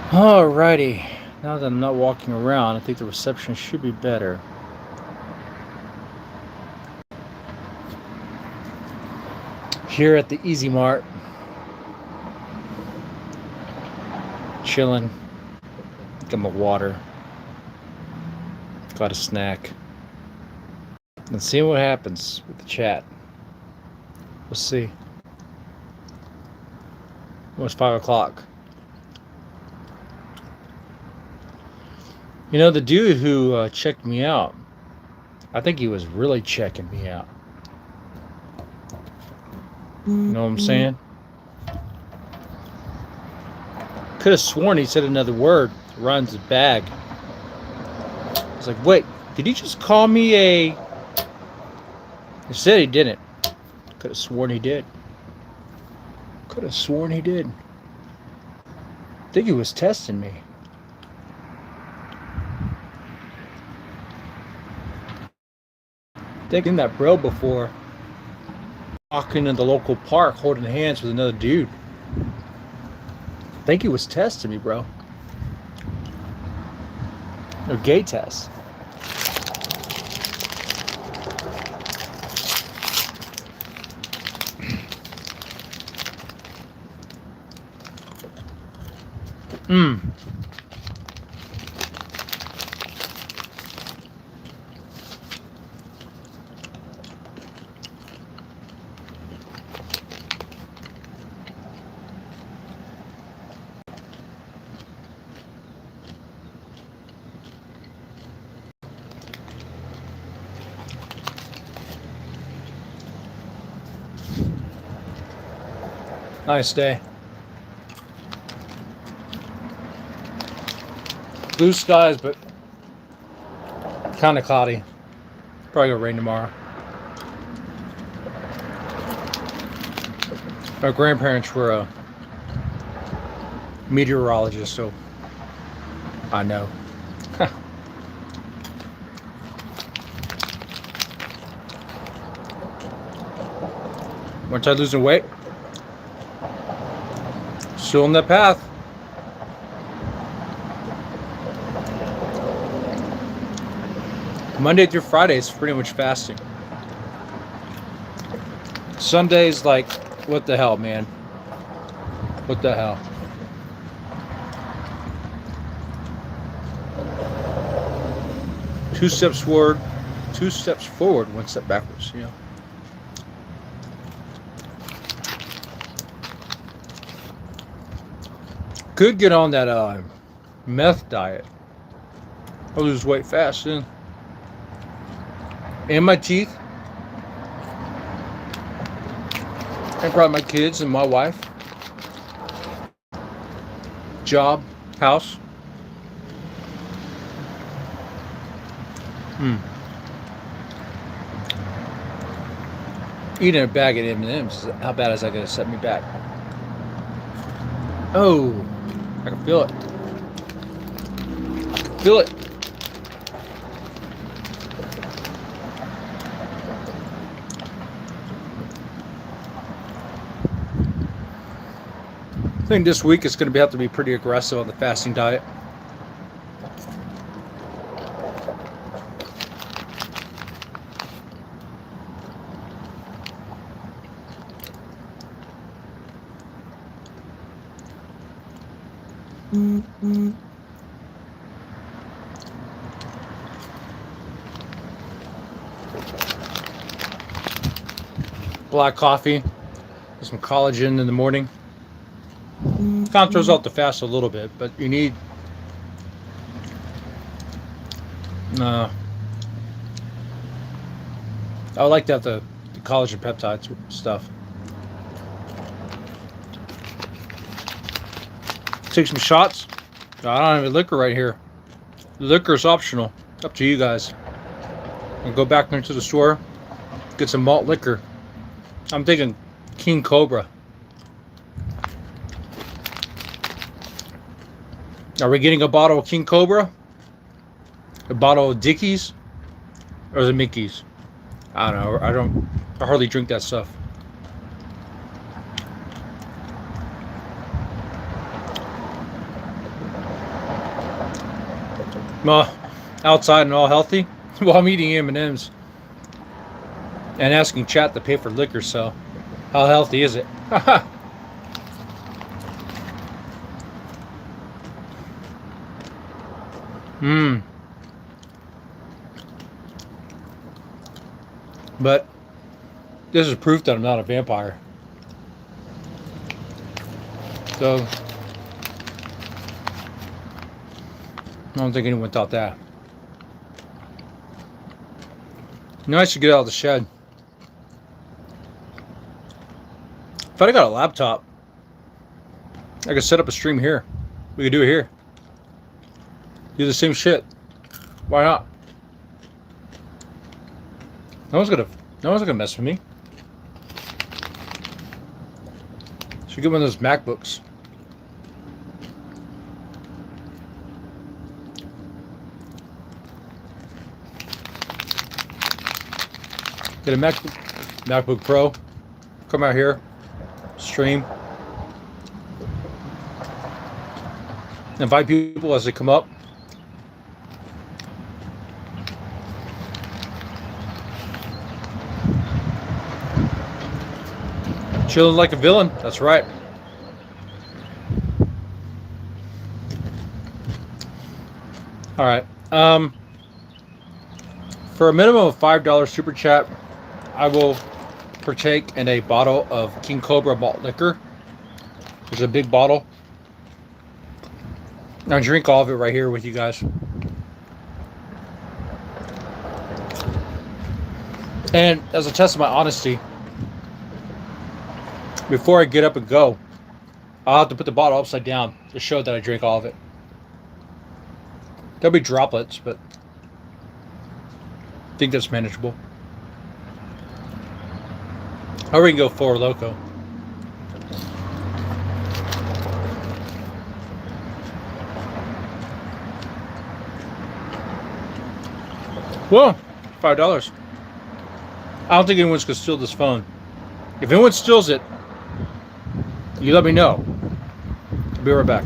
Alrighty. Now that I'm not walking around, I think the reception should be better. Here at the Easy Mart, chilling. Got my water. Got a snack. And seeing what happens with the chat. We'll see. Almost 5 o'clock. You know, the dude who checked me out, I think he was really checking me out. You know what I'm saying? Could have sworn he said another word. Runs his bag. I was like, wait, did he just call me a... He said he didn't. Could have sworn he did. Could have sworn he did. I think he was testing me. I think in that bro before. Walking in the local park holding hands with another dude. I think he was testing me, bro. Or gay test. Nice day. Blue skies, but kind of cloudy. Probably gonna rain tomorrow. My grandparents were meteorologists, so I know. Once I losing weight, still on that path. Monday through Friday is pretty much fasting. Sundays, like, what the hell, man? What the hell? Two steps forward, one step backwards, you know. Could get on that meth diet. I'll lose weight fast then. And my teeth. And probably my kids and my wife. Job, house. Eating a bag of M&Ms, how bad is that going to set me back? Oh, I can feel it. I can feel it. I think this week it's going to have to be pretty aggressive on the fasting diet. Black coffee with some collagen in the morning. Kind of throws out the fast a little bit, but you need I would like to have the collagen peptides stuff. Take some shots. I don't have any liquor right here. Liquor is optional. Up to you guys. I'll go back into the store, get some malt liquor. I'm thinking King Cobra. Are we getting a bottle of King Cobra? A bottle of Dickies? Or is it Mickey's? I don't know. I hardly drink that stuff. Well, outside and all healthy. Well, I'm eating M&Ms and asking chat to pay for liquor. So, how healthy is it? Hmm. But this is proof that I'm not a vampire. So I don't think anyone thought that. Nice to get out of the shed. If I got a laptop, I could set up a stream here. We could do it here. Do the same shit. Why not? No one's gonna mess with me. Should get one of those MacBooks. Get a MacBook Pro. Come out here, stream. Invite people as they come up. Chilling like a villain. That's right. All right. For a minimum of $5 super chat, I will partake in a bottle of King Cobra malt liquor. It's a big bottle. I'll drink all of it right here with you guys. And as a test of my honesty, before I get up and go, I'll have to put the bottle upside down to show that I drank all of it. There'll be droplets, but I think that's manageable. Or we can go Four Loko. Whoa, $5. I don't think anyone's gonna steal this phone. If anyone steals it, you let me know. I'll be right back.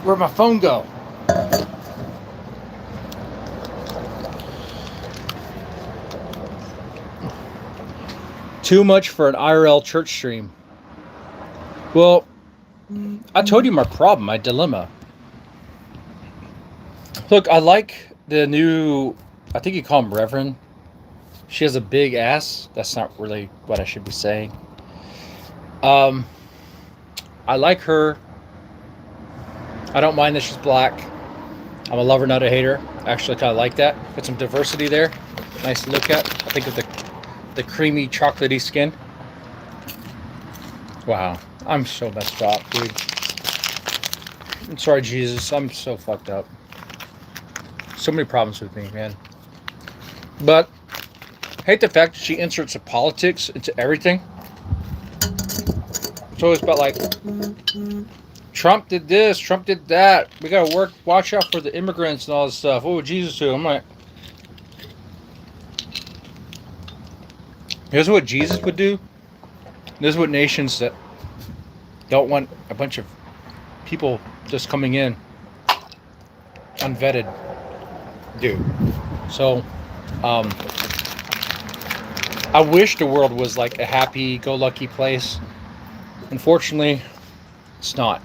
Where'd my phone go? Too much for an IRL church stream. Well, I told you my problem, my dilemma. Look, I like the new, I think you call him Reverend. She has a big ass. That's not really what I should be saying. I like her. I don't mind that she's black. I'm a lover, not a hater. Actually, kind of like that. Got some diversity there. Nice to look at. I think of the creamy, chocolatey skin. Wow. I'm so messed up, dude. I'm sorry, Jesus. I'm so fucked up. So many problems with me, man. But, hate the fact that she inserts the politics into everything. It's always about like Trump did this, Trump did that. We gotta watch out for the immigrants and all this stuff. What would Jesus do? I'm like, here's what Jesus would do. This is what nations that don't want a bunch of people just coming in unvetted do. So, I wish the world was like a happy-go-lucky place. Unfortunately, it's not.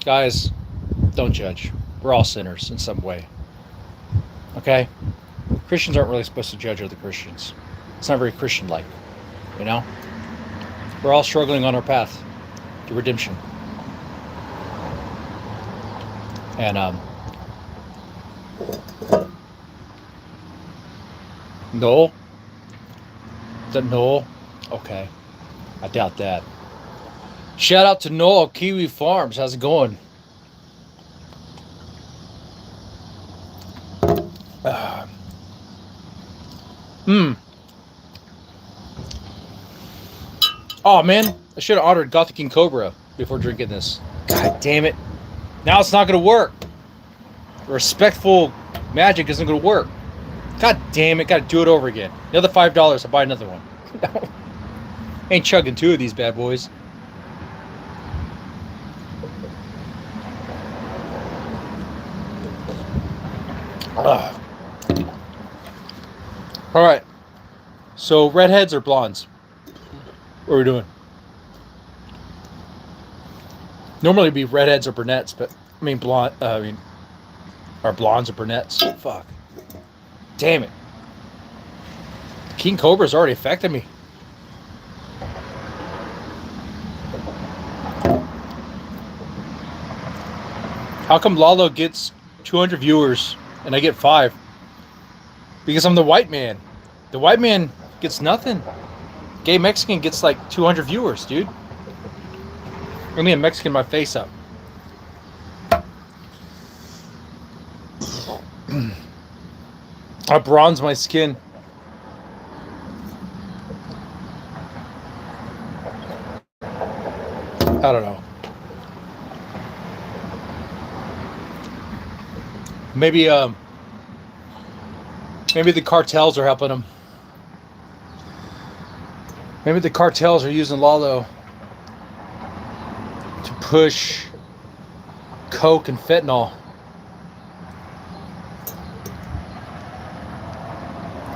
Guys, don't judge. We're all sinners in some way. Okay? Christians aren't really supposed to judge other Christians. It's not very Christian-like, you know? We're all struggling on our path to redemption. And, Noel? Is that Noel? Okay. I doubt that. Shout out to Noel, Kiwi Farms. How's it going? Oh, man. I should have ordered Gothic King Cobra before drinking this. God damn it. Now it's not going to work. Respectful magic isn't going to work. God damn it. Got to do it over again. Another $5. I'll buy another one. Ain't chugging two of these bad boys. All right. So redheads or blondes? What are we doing? Normally it'd be redheads or brunettes, but I mean are blondes or brunettes? Fuck. Damn it. King Cobra's already affected me. How come Lalo gets 200 viewers and I get 5? Because I'm the white man. The white man gets nothing. Gay Mexican gets like 200 viewers, dude. Let me a Mexican my face up. I bronze my skin. I don't know. Maybe the cartels are helping them. Maybe the cartels are using Lalo to push coke and fentanyl.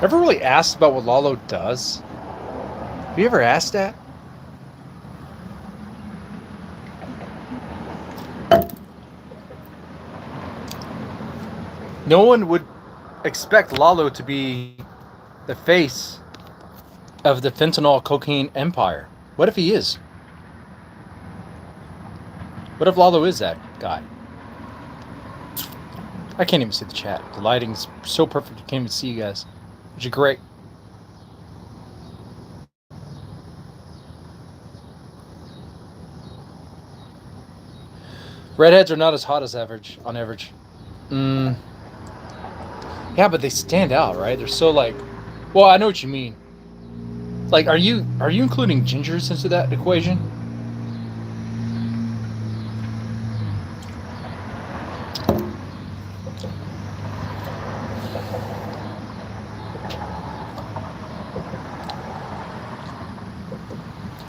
Ever really asked about what Lalo does? Have you ever asked that? No one would expect Lalo to be the face of the fentanyl cocaine empire. What if he is? What if Lalo is that guy? I can't even see the chat. The lighting's so perfect I can't even see you guys. Which is great. Redheads are not as hot as average on average. Yeah, but they stand out, right? They're so like, well, I know what you mean. Like, are you including gingers into that equation?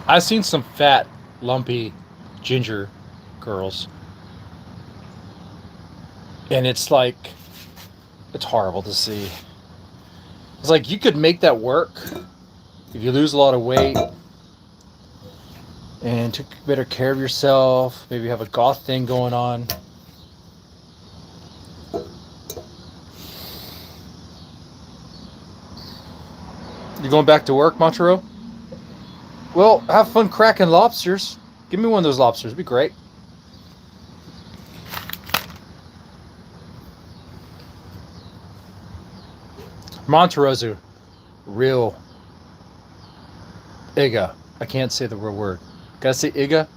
I've seen some fat, lumpy ginger girls. And it's like, it's horrible to see. It's like you could make that work if you lose a lot of weight and took better care of yourself, maybe have a goth thing going on. You going back to work, Montero? Well, have fun cracking lobsters. Give me one of those lobsters. It'd be great. Montero's a real Iga. I can't say the real word. Gotta say Iga?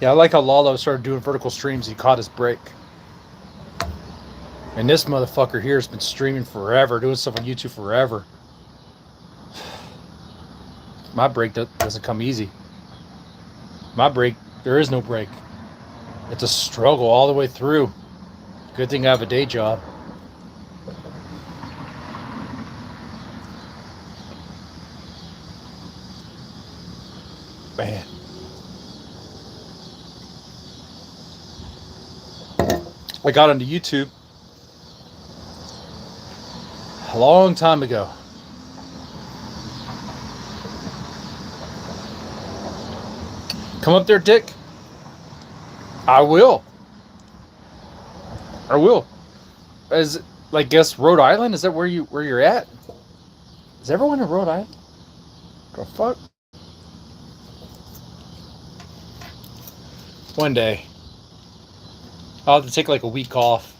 Yeah, I like how Lalo started doing vertical streams. He caught his break. And this motherfucker here has been streaming forever, doing stuff on YouTube forever. My break doesn't come easy. My break, there is no break. It's a struggle all the way through. Good thing I have a day job. Man. I got onto YouTube a long time ago. Come up there, Dick. I will. Is it, like, guess Rhode Island? Is that where you're at? Is everyone in Rhode Island? The fuck? One day, I'll have to take like a week off.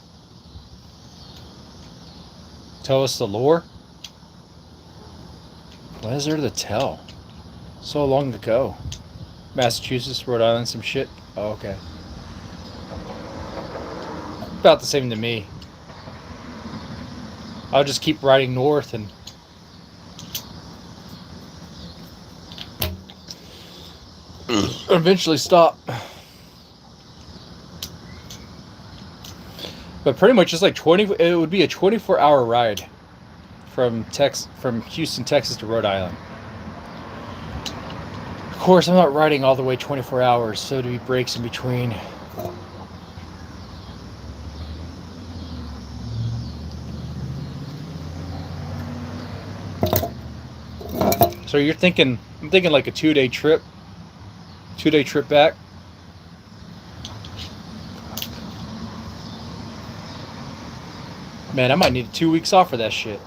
Tell us the lore. What is there to tell? So long ago. Massachusetts, Rhode Island, some shit. Oh, okay. About the same to me. I'll just keep riding north and eventually stop. But pretty much it's like it would be a 24-hour ride from Houston, Texas to Rhode Island. Of course, I'm not riding all the way 24 hours, so to be breaks in between. So I'm thinking like a 2-day trip. 2-day trip back. Man, I might need 2 weeks off for that shit.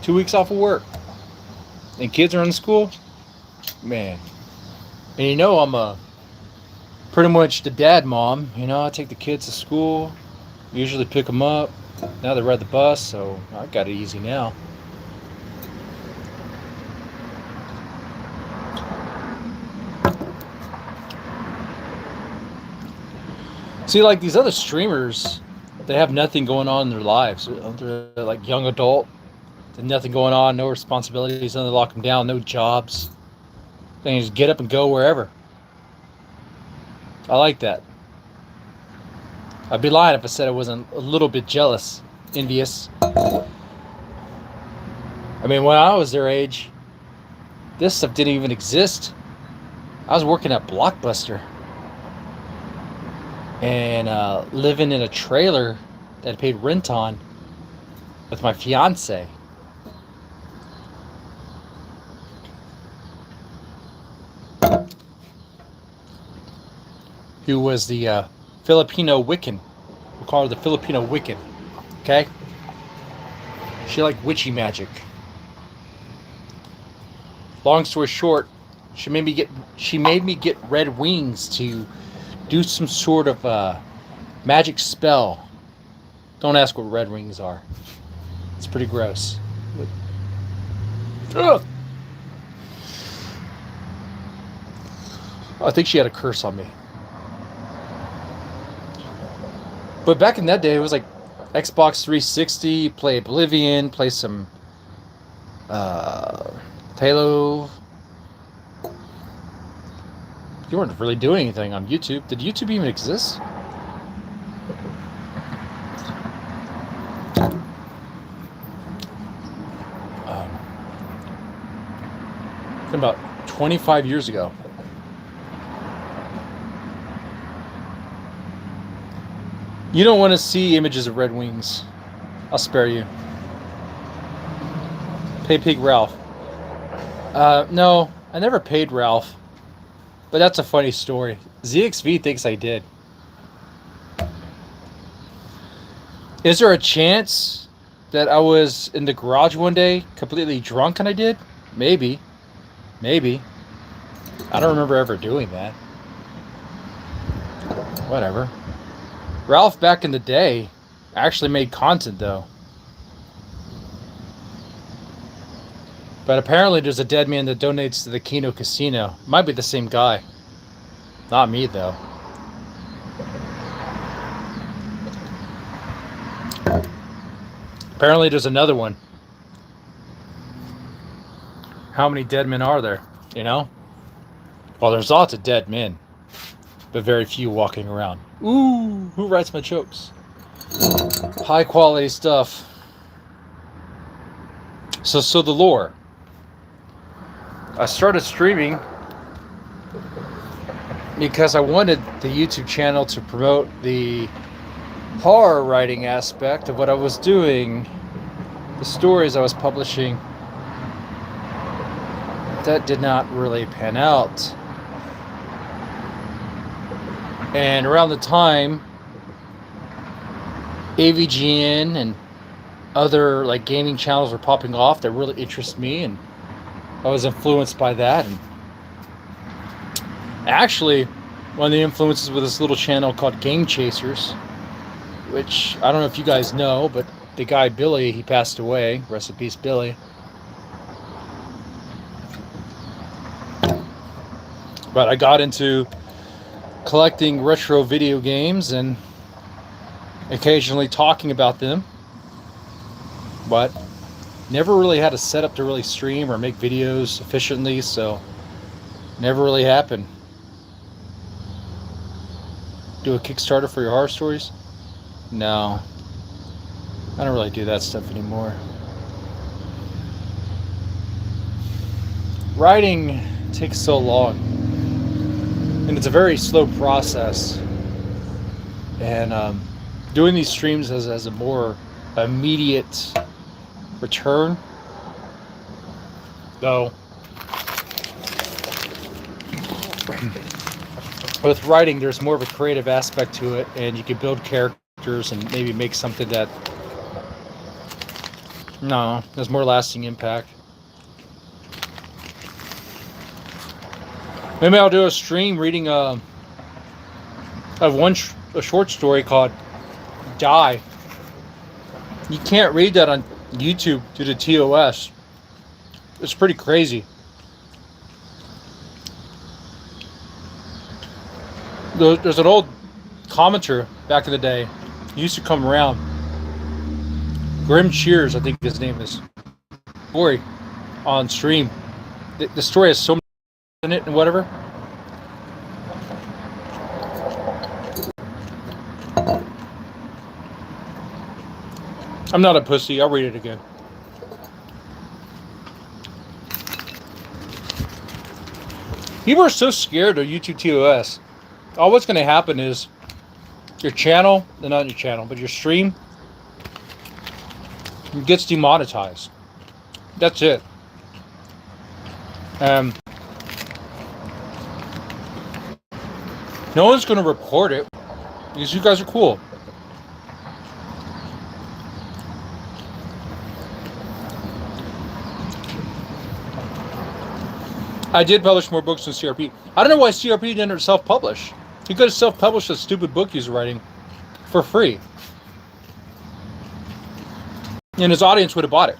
2 weeks off of work. And kids are in school. Man. And you know I'm pretty much the dad mom. You know, I take the kids to school. Usually pick them up. Now they ride the bus, so I got it easy now. See, like these other streamers, they have nothing going on in their lives. They're like young adult. There's nothing going on, no responsibilities, nothing to lock them down, no jobs. They can just get up and go wherever. I like that. I'd be lying if I said I wasn't a little bit jealous, envious. I mean, when I was their age, this stuff didn't even exist. I was working at Blockbuster. And living in a trailer that I paid rent on with my fiance. Who was the Filipino Wiccan. We'll call her the Filipino Wiccan. Okay? She liked witchy magic. Long story short, she made me get red wings to do some sort of magic spell. Don't ask what red wings are. It's pretty gross. Ugh. I think she had a curse on me. But back in that day, it was like Xbox 360, play Oblivion, play some Halo. You weren't really doing anything on YouTube. Did YouTube even exist? About 25 years ago. You don't want to see images of red wings. I'll spare you. Pay Pig Ralph. No, I never paid Ralph. But that's a funny story. ZXV thinks I did. Is there a chance that I was in the garage one day completely drunk and I did? Maybe. Maybe. I don't remember ever doing that. Whatever. Ralph back in the day actually made content though. But apparently there's a dead man that donates to the Kino Casino. Might be the same guy. Not me though. Apparently there's another one. How many dead men are there? You know? Well, there's lots of dead men, but very few walking around. Ooh, who writes my jokes? High quality stuff. So the lore. I started streaming because I wanted the YouTube channel to promote the horror writing aspect of what I was doing, the stories I was publishing. That did not really pan out. And around the time AVGN and other like gaming channels were popping off that really interest me, and I was influenced by that. And actually, one of the influences was this little channel called Game Chasers, which I don't know if you guys know, but the guy Billy, he passed away. Rest in peace, Billy. But I got into collecting retro video games and occasionally talking about them, but never really had a setup to really stream or make videos efficiently, so never really happened. Do a Kickstarter for your horror stories? No, I don't really do that stuff anymore. Writing takes so long, and it's a very slow process, and doing these streams has a more immediate return, though with writing there's more of a creative aspect to it, and you can build characters and maybe make something that has more lasting impact. Maybe I'll do a stream reading I have a short story called Die. You can't read that on YouTube due to TOS. It's pretty crazy. There's an old commenter back in the day. He used to come around. Grim Cheers, I think his name is. Story on stream. The story has so much in it and whatever. I'm not a pussy. I'll read it again. People are so scared of YouTube TOS. All what's going to happen is your channel, not your channel, but your stream gets demonetized. That's it. No one's going to report it because you guys are cool. I did publish more books than CRP. I don't know why CRP didn't self-publish. He could have self-published a stupid book he's writing for free, and his audience would have bought it.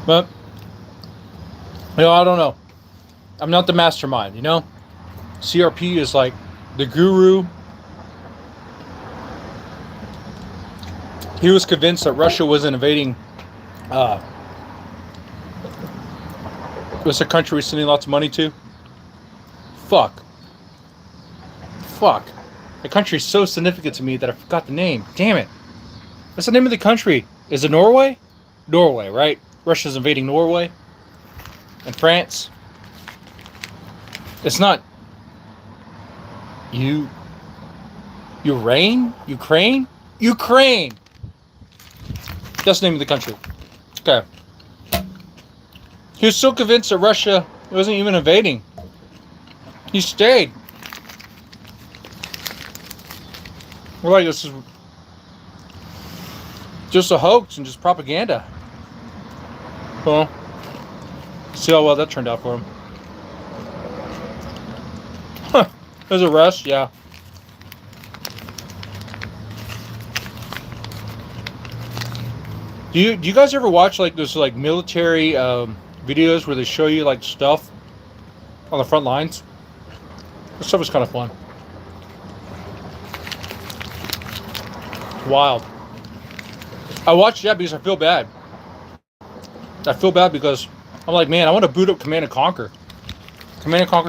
But I don't know. I'm not the mastermind, CRP is like the guru. He was convinced that Russia wasn't invading what's the country we're sending lots of money to? Fuck. The country is so significant to me that I forgot the name. Damn it. What's the name of the country? Is it Norway? Norway, right? Russia's invading Norway. And France. It's not Ukraine? That's the name of the country. Okay. He was so convinced that Russia wasn't even invading. He stayed. We're like, this is just a hoax and just propaganda. Well, see how well that turned out for him. Huh. His arrest, yeah. Do you guys ever watch like those like military videos where they show you like stuff on the front lines? This stuff is kind of fun. Wild. I watched that because I feel bad. I feel bad because I'm like, man, I want to boot up Command and Conquer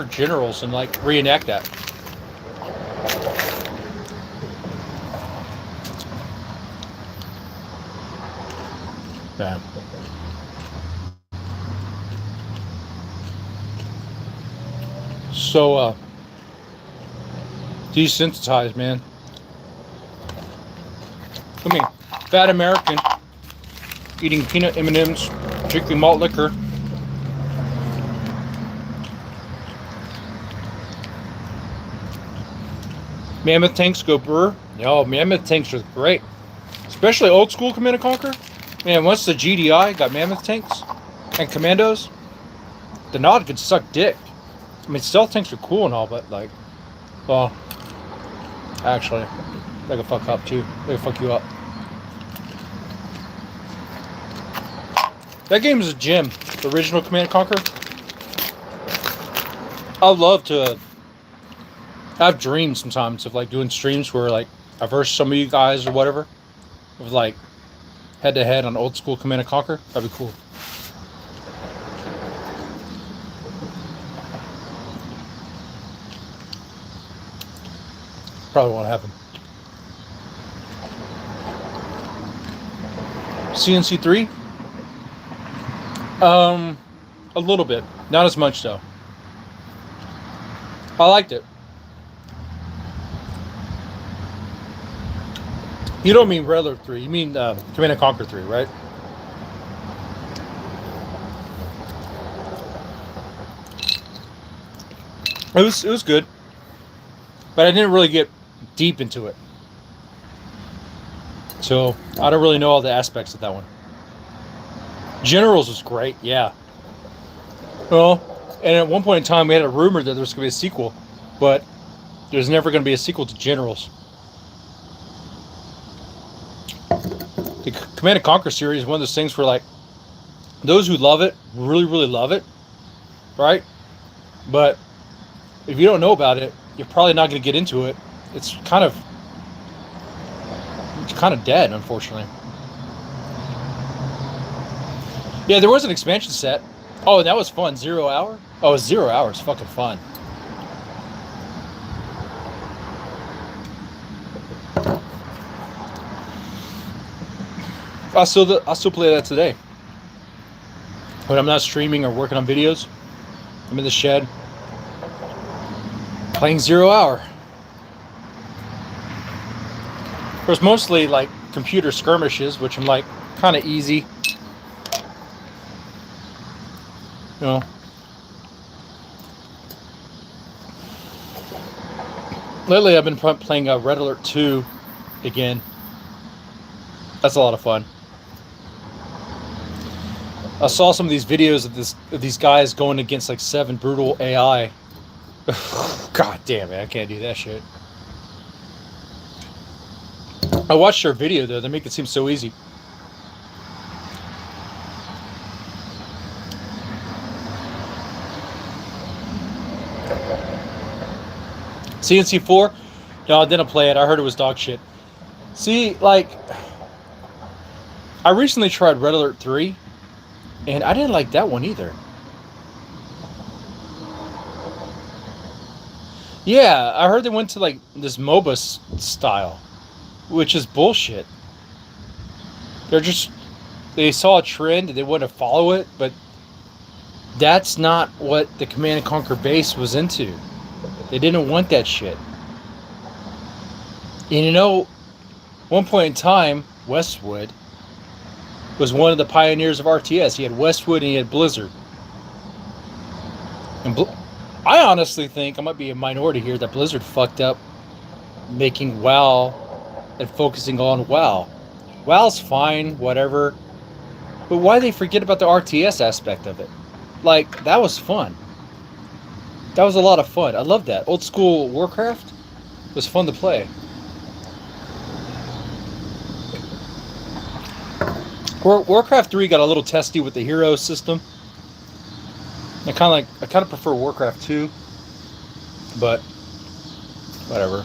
Generals, and like reenact that. Man. So desensitized, man. I mean, fat American eating peanut M&Ms, drinking malt liquor. Mammoth tanks go burr. Yo, mammoth tanks are great. Especially old school Command & Conquer. Man, once the GDI got mammoth tanks and commandos, the Nod could suck dick. I mean, stealth tanks are cool and all, but like, well, actually, they can fuck up too. They can fuck you up. That game is a gem. The original Command & Conquer. I'd love to. I've dreamed sometimes of like doing streams where like I verse some of you guys or whatever, with like head to head on old school Command & Conquer. That'd be cool. Probably won't happen. CNC3? A little bit. Not as much though. I liked it. You don't mean Red Alert 3. You mean Command & Conquer 3, right? It was good. But I didn't really get deep into it. So, I don't really know all the aspects of that one. Generals was great, yeah. Well, and at one point in time, we had a rumor that there was going to be a sequel, but there's never going to be a sequel to Generals. The Command & Conquer series is one of those things where, like, those who love it really, really love it, right? But if you don't know about it, you're probably not going to get into it. It's kind of dead, unfortunately. Yeah, there was an expansion set. Oh, that was fun. 0 Hour? Oh, 0 Hour is fucking fun. I'll still play that today. When I'm not streaming or working on videos, I'm in the shed playing 0 Hour. There's mostly like computer skirmishes, which I'm like kind of easy. You know. Lately, I've been playing Red Alert 2 again. That's a lot of fun. I saw some of these videos of these guys going against like 7 brutal AI. God damn it, I can't do that shit. I watched their video though, they make it seem so easy. CNC4? No, I didn't play it. I heard it was dog shit. See, like, I recently tried Red Alert 3, and I didn't like that one either. Yeah, I heard they went to, like, this MOBA style, which is bullshit. They saw a trend, and they want to follow it, but that's not what the Command & Conquer base was into. They didn't want that shit. And you know, one point in time, Westwood was one of the pioneers of RTS. He had Westwood and he had Blizzard. And I honestly think, I might be a minority here, that Blizzard fucked up making WoW and focusing on WoW. WoW's fine, whatever. But why they forget about the RTS aspect of it? Like, that was fun. That was a lot of fun. I love that. Old school Warcraft was fun to play. Warcraft 3 got a little testy with the hero system. I kind of prefer Warcraft 2, but whatever.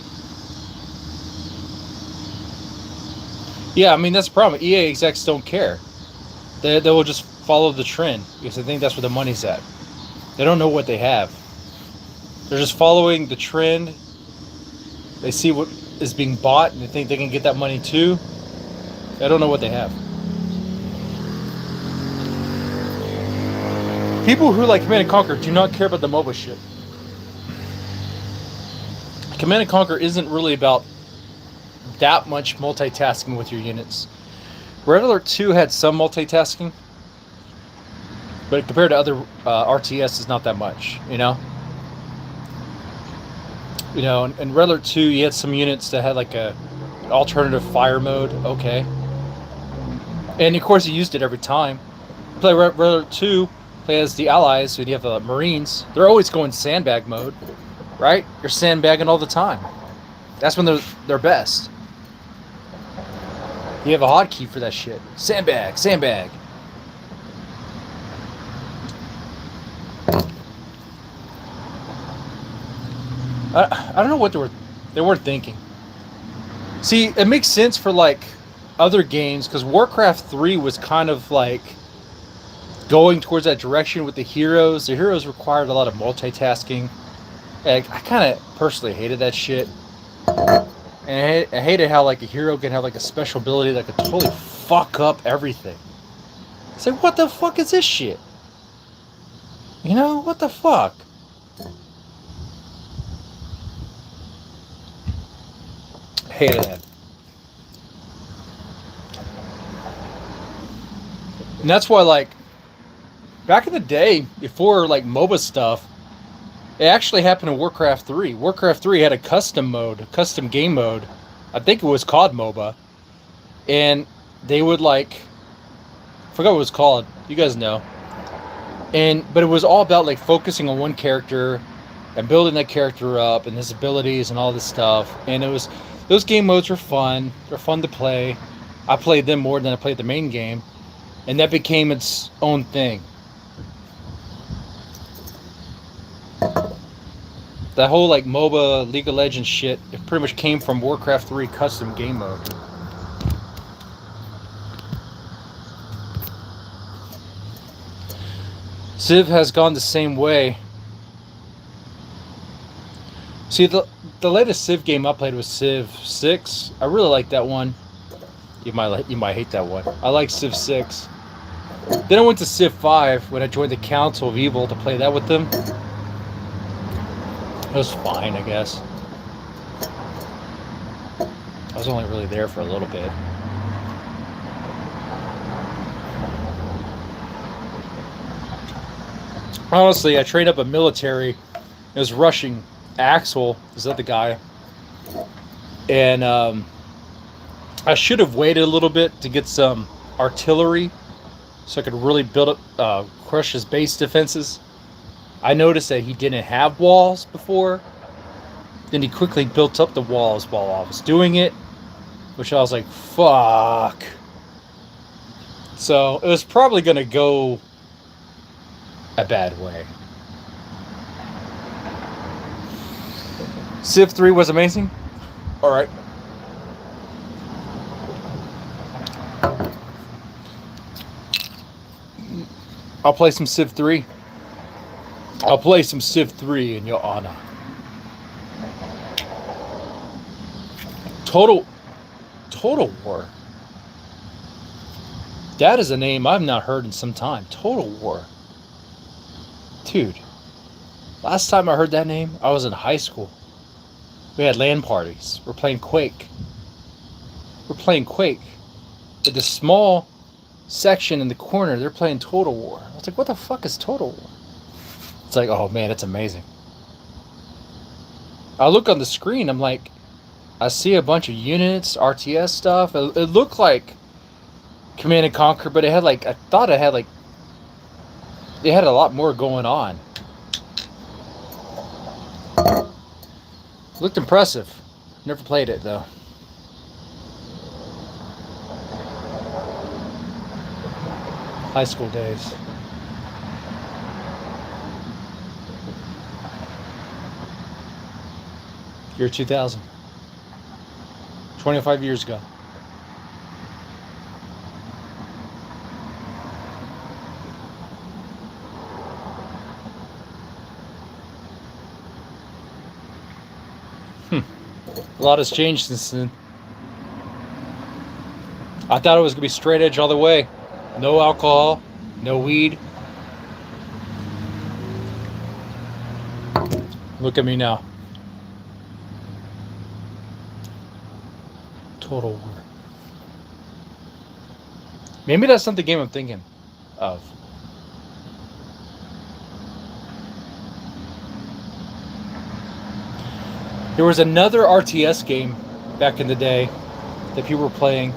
Yeah, I mean that's the problem. EA execs don't care. They will just follow the trend because they think that's where the money's at. They don't know what they have. They're just following the trend. They see what is being bought and they think they can get that money too. They don't know what they have. People who like Command and Conquer do not care about the MOBA shit. Command and Conquer isn't really about that much multitasking with your units. Red Alert 2 had some multitasking, but compared to other RTS, it's not that much, you know? You know, in Red Alert 2, you had some units that had like an alternative fire mode, okay. And of course, you used it every time. You play Red Alert 2, play as the Allies, so you have the Marines. They're always going sandbag mode, right? You're sandbagging all the time. That's when they're best. You have a hotkey for that shit. Sandbag, sandbag. I don't know what they weren't thinking. See, it makes sense for like other games because Warcraft 3 was kind of like going towards that direction with the heroes. The heroes required a lot of multitasking. And I kind of personally hated that shit. And I hated how like a hero can have like a special ability that could totally fuck up everything. It's like, what the fuck is this shit? You know, what the fuck? Hated that. And that's why, like, back in the day, before like MOBA stuff, it actually happened in Warcraft 3. Warcraft 3 had a custom mode, a custom game mode. I think it was called MOBA. And they would like, I forgot what it was called. You guys know. But it was all about like focusing on one character and building that character up and his abilities and all this stuff. And those game modes were fun. They're fun to play. I played them more than I played the main game. And that became its own thing. That whole like MOBA, League of Legends shit, it pretty much came from Warcraft 3 custom game mode. Civ has gone the same way. See, the latest Civ game I played was Civ 6. I really like that one. You might hate that one. I like Civ 6. Then I went to Civ 5 when I joined the Council of Evil to play that with them. It was fine, I guess. I was only really there for a little bit. Honestly, I trained up a military. It was rushing Axel, is that the guy? And I should have waited a little bit to get some artillery so I could really build up, crush his base defenses. I noticed that he didn't have walls before. Then he quickly built up the walls while I was doing it, which I was like, fuck. So it was probably going to go a bad way. Civ 3 was amazing. All right. I'll play some Civ 3. I'll play some Civ 3 in your honor. Total War. That is a name I've not heard in some time. Total War. Dude. Last time I heard that name, I was in high school. We had LAN parties. We're playing Quake. With the small section in the corner, they're playing Total War. I was like, what the fuck is Total War? It's like, oh man, it's amazing. I look on the screen, I'm like, I see a bunch of units, RTS stuff. It looked like Command and Conquer, but it had like, I thought it had like, it had a lot more going on. Looked impressive. Never played it though. High school days. Year 2000. 25 years ago. A lot has changed since then. I thought it was gonna be straight edge all the way. No alcohol, no weed. Look at me now. Total War. Maybe that's not the game I'm thinking of. There was another RTS game back in the day that people were playing.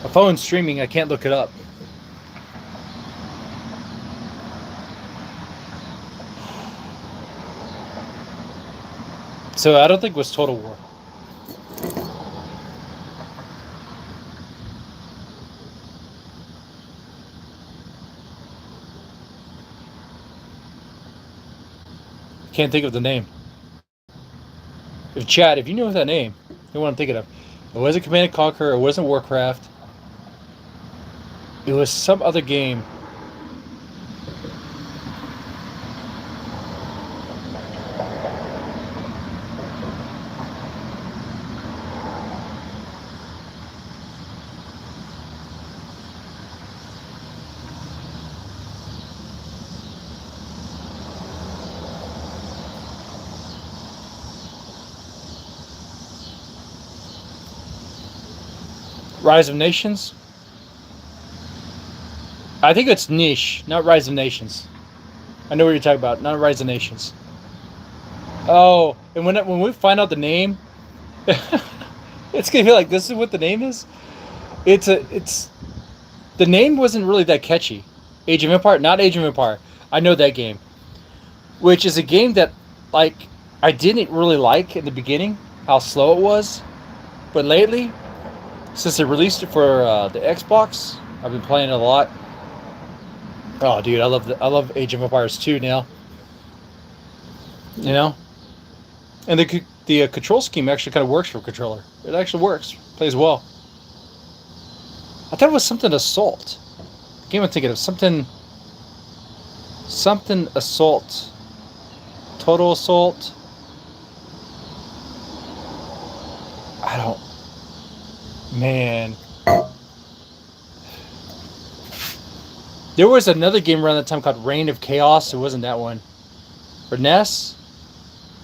A phone streaming, I can't look it up. So I don't think it was Total War. Can't think of the name. If Chad, if you know that name, you want to think of. It wasn't Command & Conquer. It wasn't Warcraft. It was some other game. Rise of Nations? I think it's Niche, not Rise of Nations. I know what you're talking about, not Rise of Nations. Oh, and when we find out the name, it's gonna be like, this is what the name is? The name wasn't really that catchy. Age of Empire? Not Age of Empire. I know that game. Which is a game that, like, I didn't really like in the beginning, how slow it was. But lately, since they released it for the Xbox, I've been playing it a lot. Oh, dude, I love Age of Empires 2 now. You know, and the control scheme actually kind of works for a controller. It actually works, plays well. I thought it was something Assault. The game I'm thinking of something Assault, Total Assault. I don't. Man. There was another game around that time called Reign of Chaos. It wasn't that one. For NES?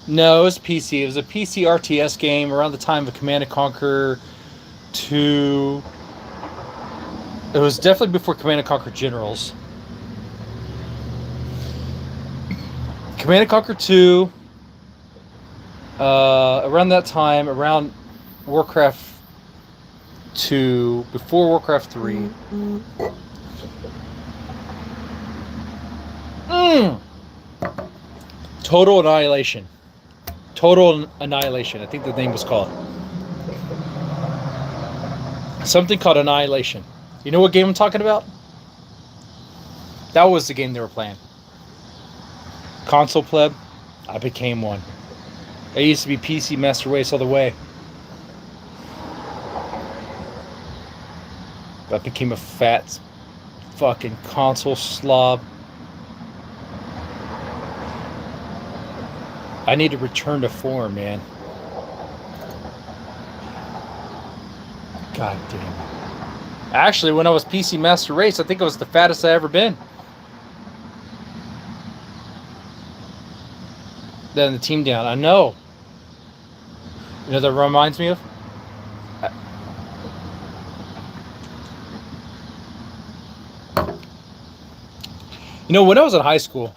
No, it was PC. It was a PC RTS game around the time of Command & Conquer 2. It was definitely before Command & Conquer Generals. Command & Conquer 2. Around that time, around Warcraft 2, before Warcraft 3. Total Annihilation. Total Annihilation. I think the name was called. Something called Annihilation. You know what game I'm talking about? That was the game they were playing. Console pleb. I became one. I used to be PC Master Race all the way. I became a fat fucking console slob. I need to return to form, man. God damn. Actually, when I was PC Master Race, I think I was the fattest I ever been. Then the team down. I know. You know what that reminds me of? You know, when I was in high school,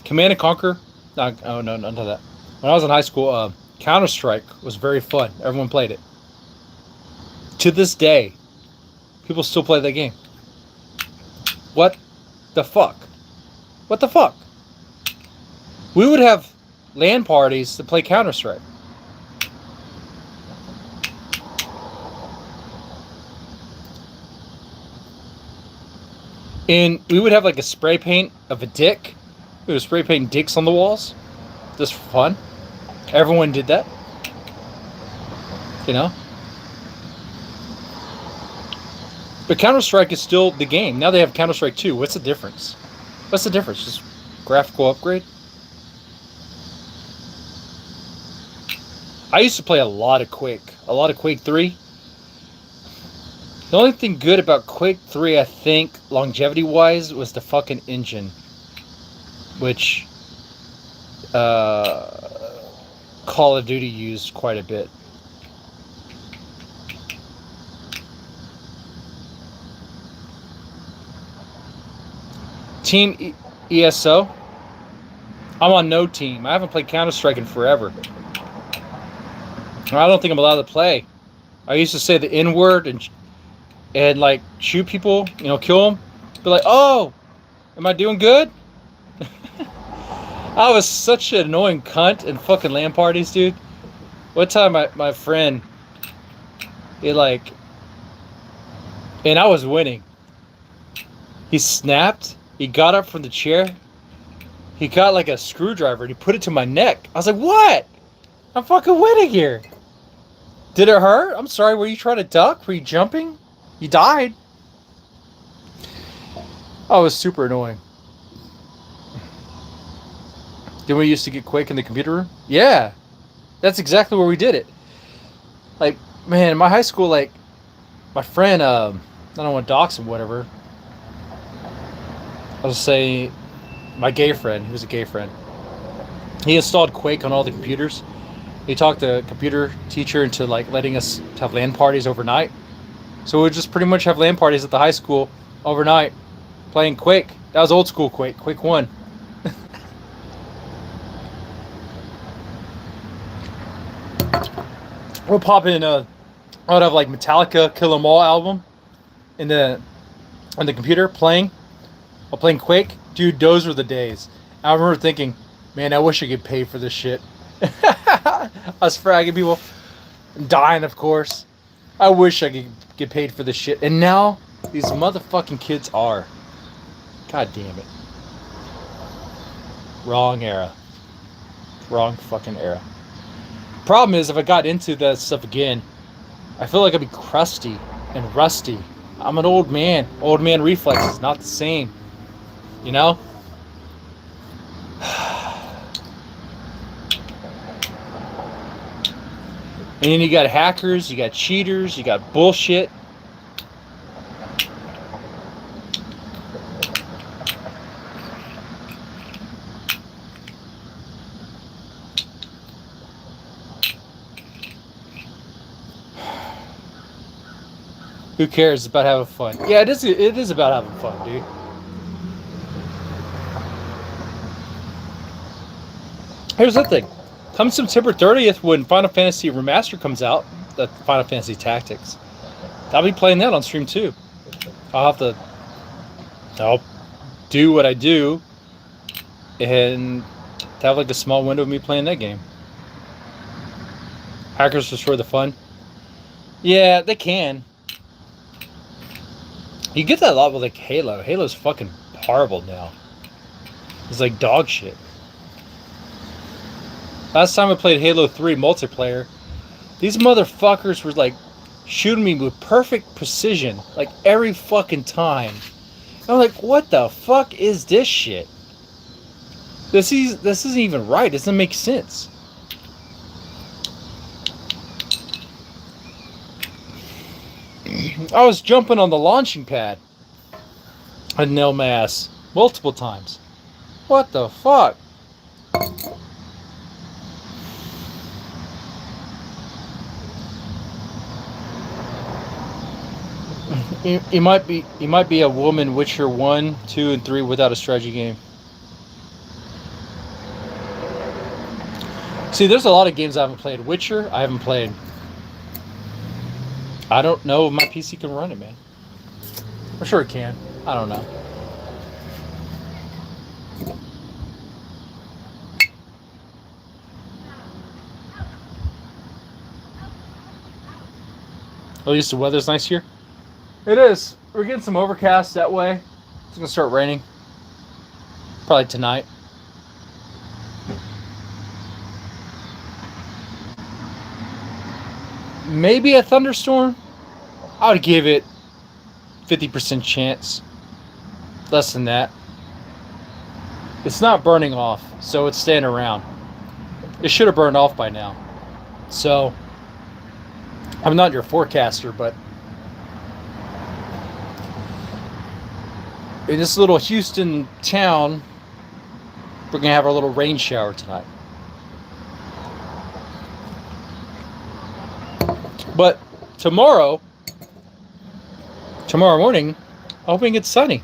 Command & Conquer. Oh no, none of that. When I was in high school, Counter-Strike was very fun. Everyone played it. To this day, people still play that game. What the fuck? What the fuck? We would have LAN parties to play Counter-Strike. And we would have like a spray paint of a dick. We would spray paint dicks on the walls. Just for fun. Everyone did that. You know? But Counter-Strike is still the game. Now they have Counter-Strike 2. What's the difference? What's the difference? Just Graphical upgrade. I used to play a lot of Quake 3. The only thing good about Quake 3, I think, longevity-wise, was the fucking engine. Which, Call of Duty used quite a bit. Team ESO? I'm on no team. I haven't played Counter-Strike in forever. I don't think I'm allowed to play. I used to say the N-word and like shoot people, you know, kill them. Be like, oh, am I doing good? I was such an annoying cunt in fucking LAN parties, dude. One time my friend, he like, and I was winning. He snapped. He got up from the chair. He got like a screwdriver and he put it to my neck. I was like, what? I'm fucking winning here. Did it hurt? I'm sorry, were you trying to duck? Were you jumping? You died. Oh, it was super annoying. Then we used to get Quake in the computer room? Yeah. That's exactly where we did it. Like, man, in my high school, like, my friend, I don't want to dox him, whatever. I'll just say my gay friend. He was a gay friend. He installed Quake on all the computers. He talked the computer teacher into like letting us have LAN parties overnight. So we would just pretty much have LAN parties at the high school overnight playing Quake. That was old school Quake, Quake 1. We'll pop in I would have like Metallica Kill 'Em All album on the computer playing while playing Quake. Dude, those were the days. I remember thinking, man, I wish I could pay for this shit. I was fragging people, dying, of course. I wish I could get paid for this shit. And now, these motherfucking kids are. God damn it. Wrong era. Wrong fucking era. Problem is, if I got into that stuff again, I feel like I'd be crusty and rusty. I'm an old man. Old man reflexes, not the same. You know? And then you got hackers, you got cheaters, you got bullshit. Who cares? It's about having fun. Yeah, it is about having fun, dude. Here's the thing. Come September 30th, when Final Fantasy Remaster comes out, the Final Fantasy Tactics, I'll be playing that on stream too. I'll do what I do and have like a small window of me playing that game. Hackers destroy the fun. Yeah, they can. You get that a lot with like Halo. Halo's fucking horrible now. It's like dog shit. Last time I played Halo 3 multiplayer, these motherfuckers were like shooting me with perfect precision, like every fucking time. And I'm like, what the fuck is this shit? This isn't even right. It doesn't make sense. I was jumping on the launching pad. I nailed my ass multiple times. What the fuck? You might be a woman Witcher 1, 2, and 3 without a strategy game. See, there's a lot of games I haven't played. Witcher, I haven't played. I don't know if my PC can run it, man. I'm sure it can. I don't know. At least the weather's nice here. It is. We're getting some overcast that way. It's gonna start raining. Probably tonight. Maybe a thunderstorm. I would give it 50% chance. Less than that. It's not burning off, so it's staying around. It should have burned off by now. So, I'm not your forecaster, but in this little Houston town, we're going to have our little rain shower tonight. But tomorrow morning, I'm hoping it's sunny.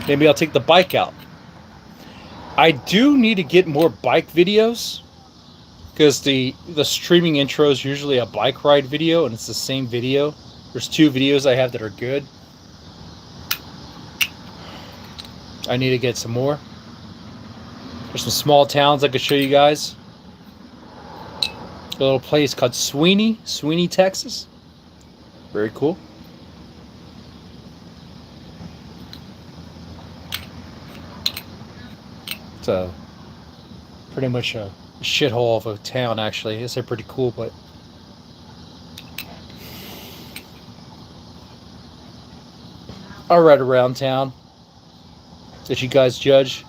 Maybe I'll take the bike out. I do need to get more bike videos because the streaming intro is usually a bike ride video and it's the same video. There's 2 videos I have that are good. I need to get some more. There's some small towns I could show you guys. A little place called Sweeney, Texas. Very cool. It's pretty much a shithole of a town, actually. It's pretty cool, but I'll ride around town. Let you guys judge.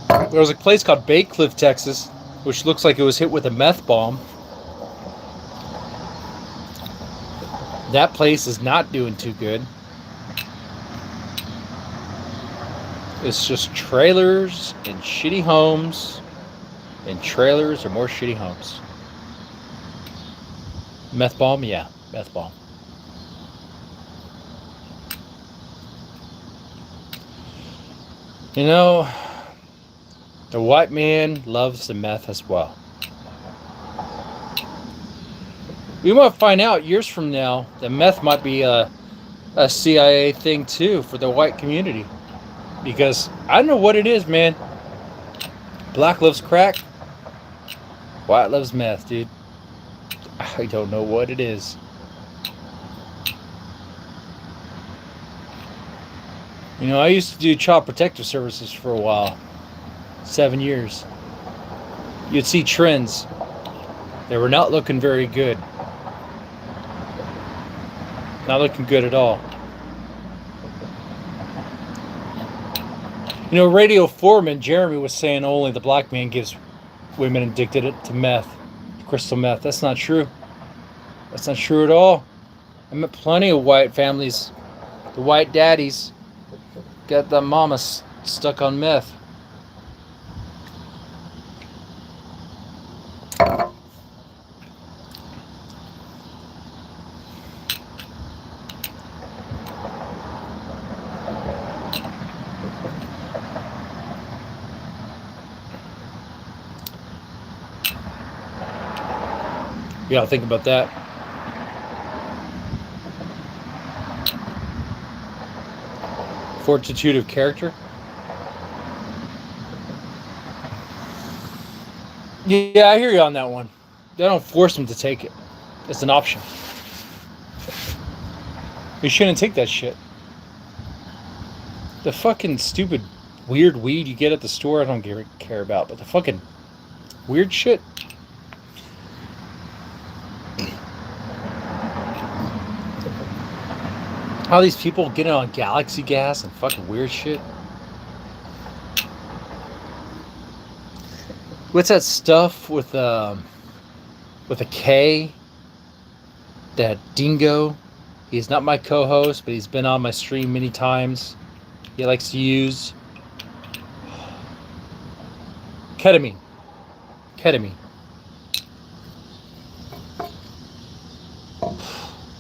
There was a place called Bay Cliff, Texas, which looks like it was hit with a meth bomb. That place is not doing too good. It's just trailers and shitty homes, and trailers or more shitty homes. Meth bomb? Yeah, meth bomb. You know, the white man loves the meth as well. We might find out years from now that meth might be a CIA thing too for the white community. Because I don't know what it is, man. Black loves crack. White loves meth, dude. I don't know what it is. You know, I used to do child protective services for a while. 7 years. You'd see trends. They were not looking very good. Not looking good at all. You know, Radio Foreman, Jeremy, was saying only the black man gives women addicted to meth, crystal meth. That's not true. That's not true at all. I met plenty of white families, the white daddies, got the mamas stuck on meth. Yeah, think about that. Fortitude of character. Yeah, I hear you on that one. They don't force them to take it. It's an option. You shouldn't take that shit. The fucking stupid weird weed you get at the store, I don't care about. But the fucking weird shit. How these people getting on galaxy gas and fucking weird shit. What's that stuff with a K? That Dingo. He's not my co-host, but he's been on my stream many times. He likes to use ketamine.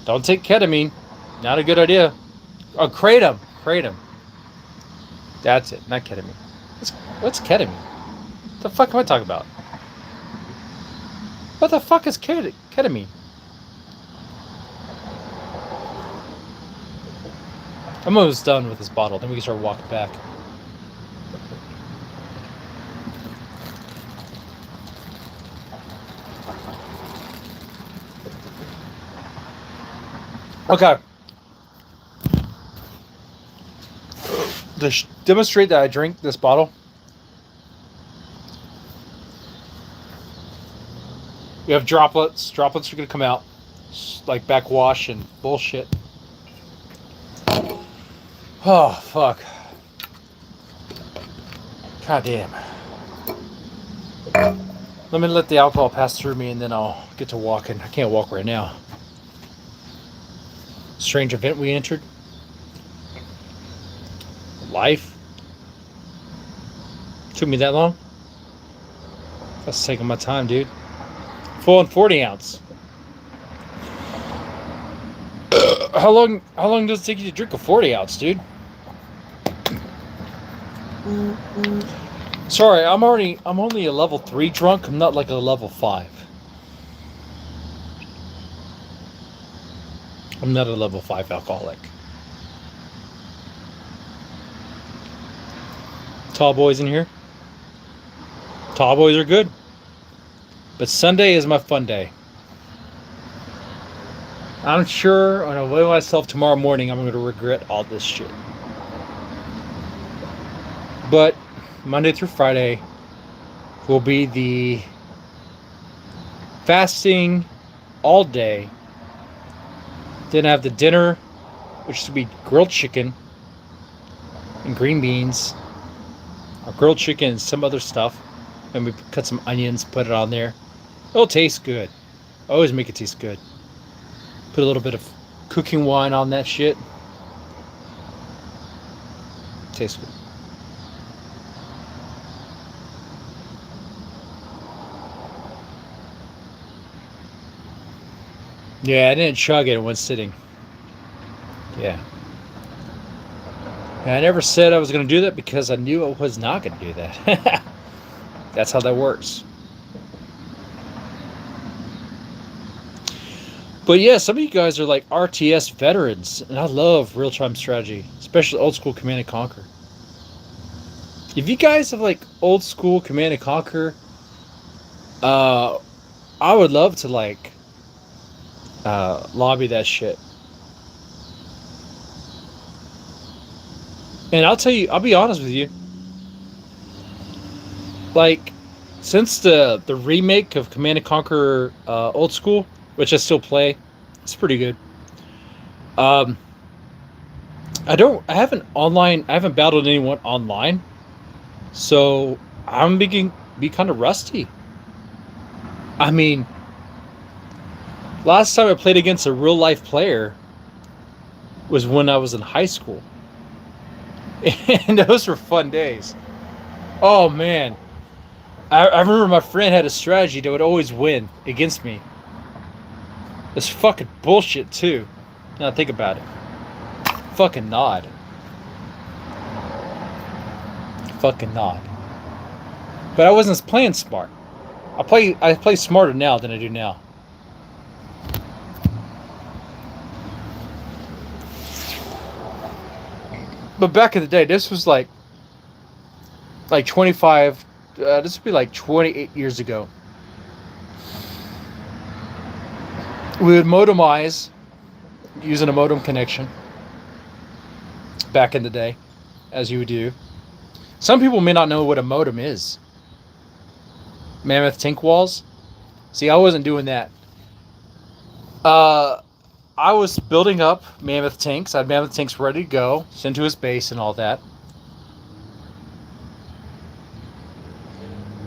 Don't take ketamine. Not a good idea. Oh, kratom. That's it, not ketamine. What's ketamine? What the fuck am I talking about? What the fuck is ketamine? I'm almost done with this bottle. Then we can start walking back. Okay. To demonstrate that I drink this bottle, we have droplets. Droplets are going to come out like backwash and bullshit. Oh, fuck. God damn. Let me let the alcohol pass through me and then I'll get to walking. I can't walk right now. Strange event we entered. Life. Took me that long? That's taking my time, dude. Full and 40 ounce. How long does it take you to drink a 40 ounce, dude? Sorry, I'm only a level 3 drunk. I'm not like a level 5. I'm not a level 5 alcoholic. Tall boys in here? Tall boys are good. But Sunday is my fun day. I'm sure when I weigh myself tomorrow morning, I'm going to regret all this shit. But Monday through Friday will be the fasting all day. Then I have the dinner, which will be grilled chicken and green beans, or grilled chicken and some other stuff. And we cut some onions, put it on there. It'll taste good. I always make it taste good. Put a little bit of cooking wine on that shit. Tastes good. Yeah, I didn't chug it in one sitting. Yeah. And I never said I was going to do that because I knew I was not going to do that. That's how that works. But yeah, some of you guys are like RTS veterans, and I love real-time strategy, especially old school Command & Conquer. If you guys have like old school Command & Conquer, I would love to like lobby that shit. And I'll tell you, I'll be honest with you. Like, since the remake of Command & Conquer Old School, which I still play, it's pretty good. I haven't battled anyone online, so I'm be kind of rusty. I mean, last time I played against a real life player was when I was in high school. And those were fun days. Oh man. I remember my friend had a strategy that would always win against me. It's fucking bullshit too. Now think about it. Fucking nod. Fucking nod. But I wasn't playing smart. I play smarter now than I do now. But back in the day, this was like 25, this would be like 28 years ago. We would modemize using a modem connection back in the day, as you would do. Some people may not know what a modem is. Mammoth tank walls. See, I wasn't doing that. I was building up mammoth tanks. I had mammoth tanks ready to go, sent to his base and all that.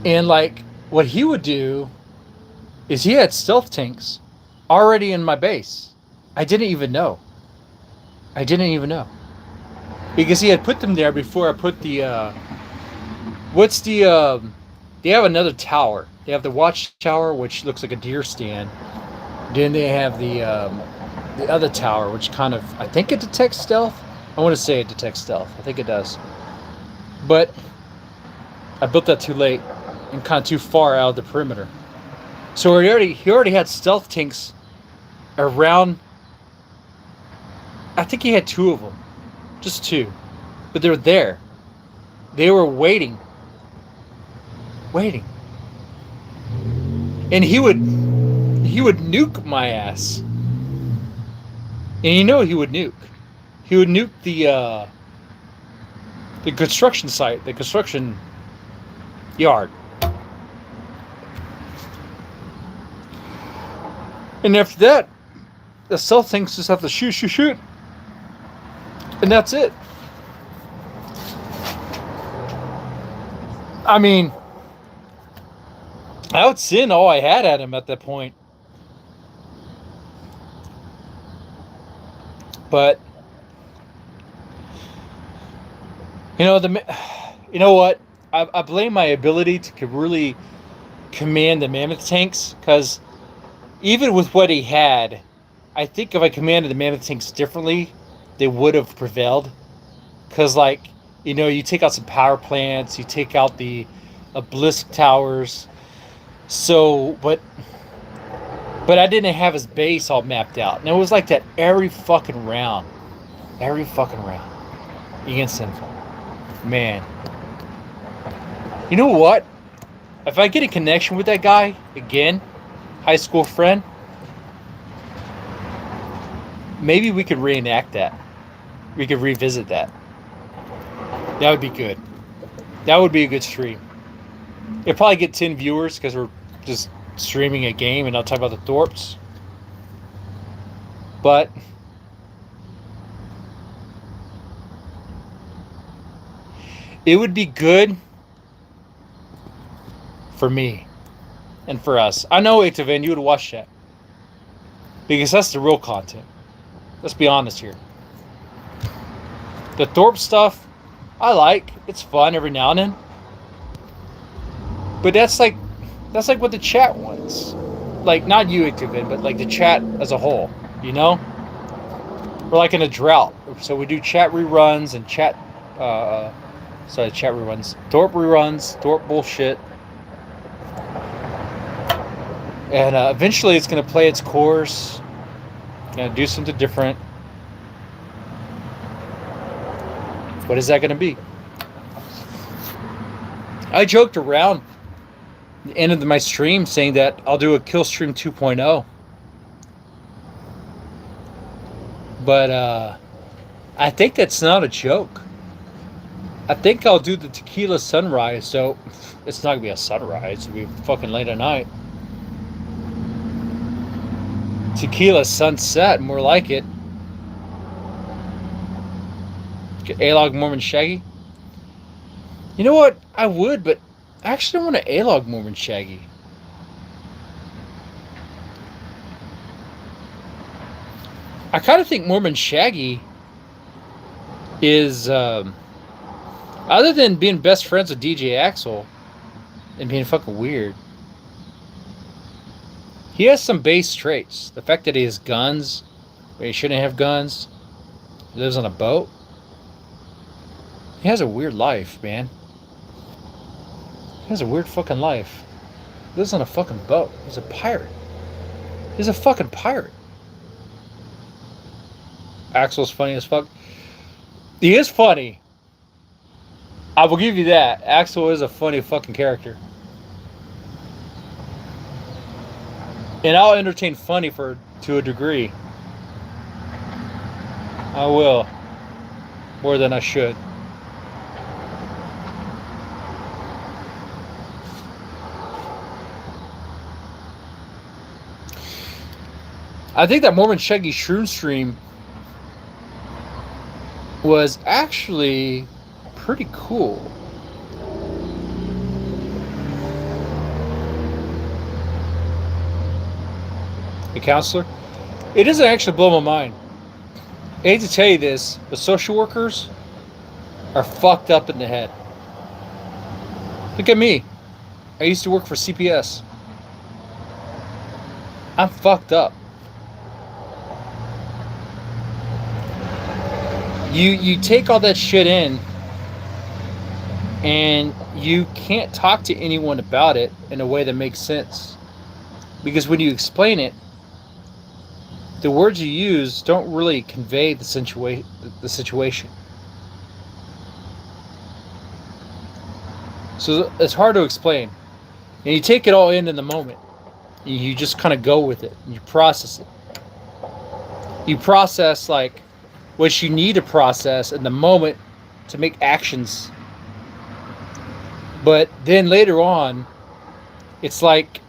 And like, what he would do is he had stealth tanks already in my base. I didn't even know. Because he had put them there before I put the, they have another tower. They have the watchtower, which looks like a deer stand. Then they have the other tower, which kind of, I think it detects stealth. I want to say it detects stealth. I think it does. But I built that too late and kind of too far out of the perimeter. So he already had stealth tanks around. I think he had 2 of them. Just 2. But they're there. They were waiting. And he would nuke my ass. And you know he would nuke. He would nuke the construction site, the construction yard. And after that, the stealth tanks just have to shoot. And that's it. I mean, I would send all I had at him at that point. But you know you know what? I blame my ability to really command the mammoth tanks, because even with what he had, I think if I commanded the mammoth tanks differently, they would have prevailed. Because, like, you know, you take out some power plants, you take out the obelisk towers. So, but I didn't have his base all mapped out, and it was like that every fucking round, against Sinful. Man, you know what? If I get a connection with that guy again, high school friend, maybe we could reenact that. We could revisit that. That would be good. That would be a good stream. It'll probably get 10 viewers because we're just streaming a game and I'll talk about the Thorpes. But it would be good for me and for us. I know, Itavan, you would watch that, because that's the real content. Let's be honest here. The Thorpe stuff, I like. It's fun every now and then. But that's like what the chat wants. Like, not you, Itavan, but like the chat as a whole, you know? We're like in a drought. So we do chat reruns and chat reruns. Thorpe reruns, Thorpe bullshit. And eventually it's going to play its course. Going to do something different. What is that going to be? I joked around at the end of my stream saying that I'll do a Kill Stream 2.0. But I think that's not a joke. I think I'll do the Tequila Sunrise, so it's not going to be a sunrise. It'll be fucking late at night. Tequila Sunset, more like it. Get A-Log Mormon Shaggy. You know what? I would, but I actually don't want to A-Log Mormon Shaggy. I kind of think Mormon Shaggy is, other than being best friends with DJ Axel and being fucking weird, he has some base traits. The fact that he has guns, but he shouldn't have guns. He lives on a boat. He has a weird life, man. He has a weird fucking life. He lives on a fucking boat. He's a pirate. He's a fucking pirate. Axel's funny as fuck. He is funny. I will give you that. Axel is a funny fucking character. And I'll entertain funny to a degree. I will. More than I should. I think that Mormon Shaggy Shroom stream was actually pretty cool. The counselor? It doesn't actually blow my mind. I hate to tell you this, but social workers are fucked up in the head. Look at me. I used to work for CPS. I'm fucked up. You take all that shit in, and you can't talk to anyone about it in a way that makes sense. Because when you explain it, the words you use don't really convey the situation. So it's hard to explain. And you take it all in the moment. You just kind of go with it. You process it. You process, like, what you need to process in the moment to make actions. But then later on, it's like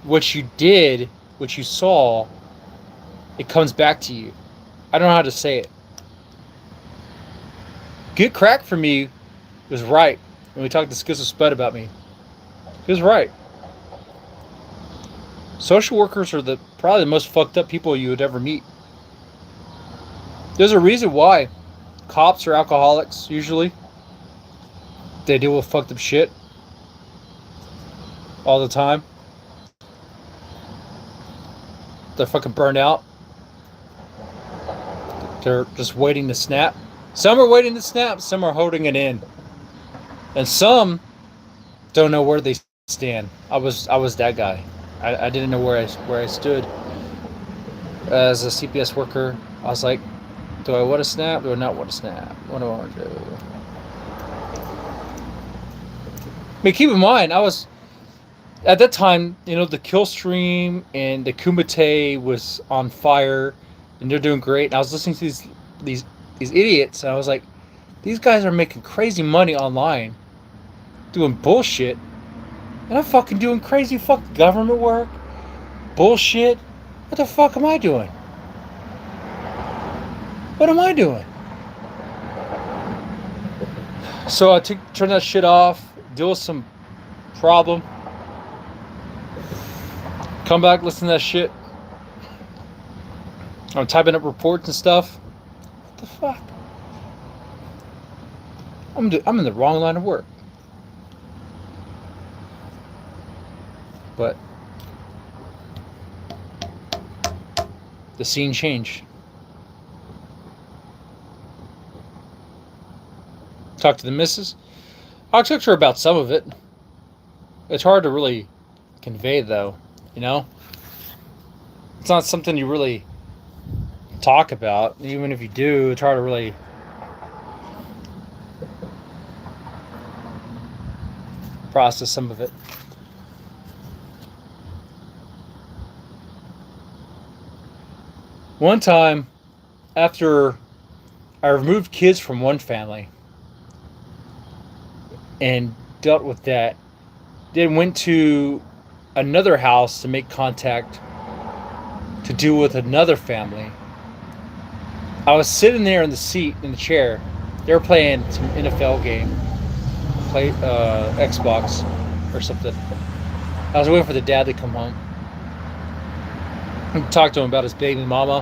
what you did, what you saw, it comes back to you. I don't know how to say it. Get Crack for me was right. And we talked to Skizzo Spud about me. He was right. Social workers are probably the most fucked up people you would ever meet. There's a reason why cops are alcoholics usually. They deal with fucked up shit all the time. They're fucking burned out. They're just waiting to snap. Some are waiting to snap, some are holding it in. And some don't know where they stand. I was that guy. I didn't know where I stood as a CPS worker. I was like, do I want to snap? Do I not want to snap? What do I want to do? I mean, keep in mind, I was at that time, the kill stream and the Kumite was on fire, and they're doing great. And I was listening to these idiots, and I was like, these guys are making crazy money online, doing bullshit, and I'm fucking doing crazy government work, bullshit. What the fuck am I doing? What am I doing? So I turn that shit off, deal with some problem, come back, listen to that shit. I'm typing up reports and stuff. What the fuck? I'm in the wrong line of work. But the scene changed. Talked to the missus. I talked to her about some of it. It's hard to really convey, though. It's not something you really talk about. Even if you do, it's hard to really process some of it. One time, after I removed kids from one family and dealt with that, then went to another house to make contact to deal with another family. I was sitting there in the chair. They were playing some NFL game, Xbox or something. I was waiting for the dad to come home. I talked to him about his baby mama,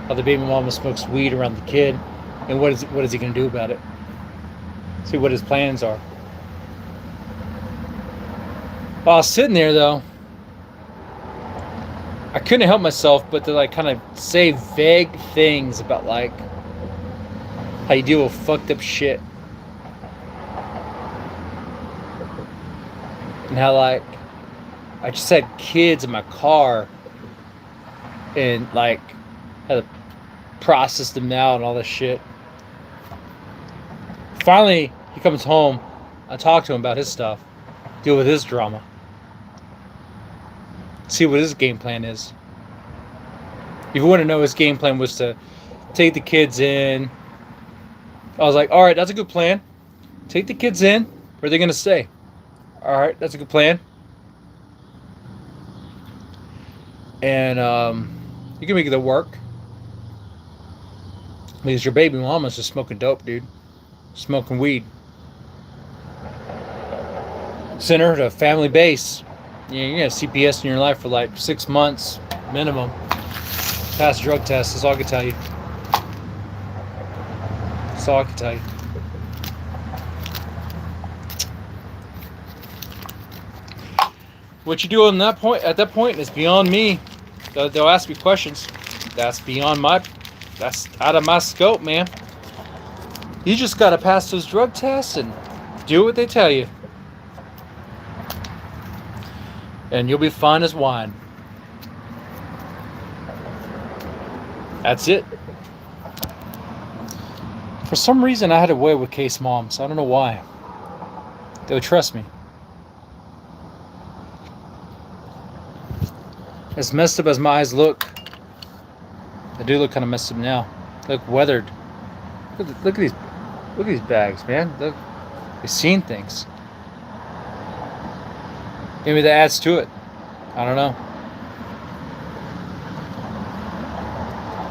how the baby mama smokes weed around the kid, and what is he going to do about it? See what his plans are. While I was sitting there, though, I couldn't help myself but to kind of say vague things about how you deal with fucked up shit, and how I just had kids in my car, and had to process them out and all this shit. Finally, he comes home. I talk to him about his stuff, deal with his drama, see what his game plan is. If you want to know, his game plan was to take the kids in. I was like, all right, that's a good plan. Take the kids in. Where are they going to stay? All right, that's a good plan. And you can make it work. Because your baby mama's just smoking dope, dude. Smoking weed. Send her to family base. You got CPS in your life for 6 months minimum. Pass drug test. That's all I can tell you. That's all I can tell you. What you do at that point is beyond me. They'll ask me questions. That's that's out of my scope, man. You just gotta pass those drug tests and do what they tell you. And you'll be fine as wine. That's it. For some reason, I had a way with case moms. I don't know why. They would trust me. As messed up as my eyes look, they do look kind of messed up now. They look weathered. Look at these bags, man. They've seen things. Maybe that adds to it. I don't know.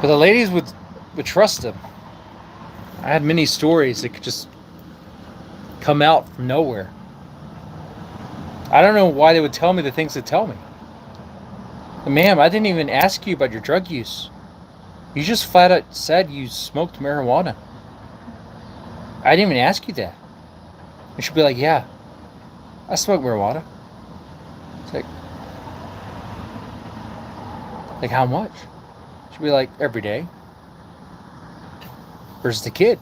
But the ladies would trust them. I had many stories that could just come out from nowhere. I don't know why they would tell me the things they tell me. Ma'am, I didn't even ask you about your drug use. You just flat out said you smoked marijuana. I didn't even ask you that. And she'll be like, yeah, I smoke marijuana. It's like how much? She'll be like, every day. Where's the kid?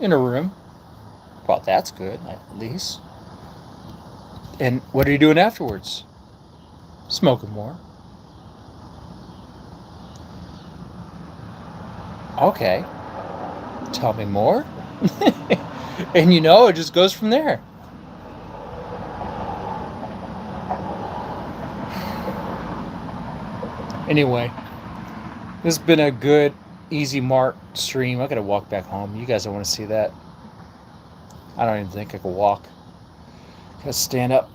In a room. Well, that's good, at least. And what are you doing afterwards? Smoking more. Okay. Tell me more. And it just goes from there. Anyway, this has been a good, easy Mart stream. I gotta walk back home. You guys don't want to see that. I don't even think I can walk. Gotta stand up.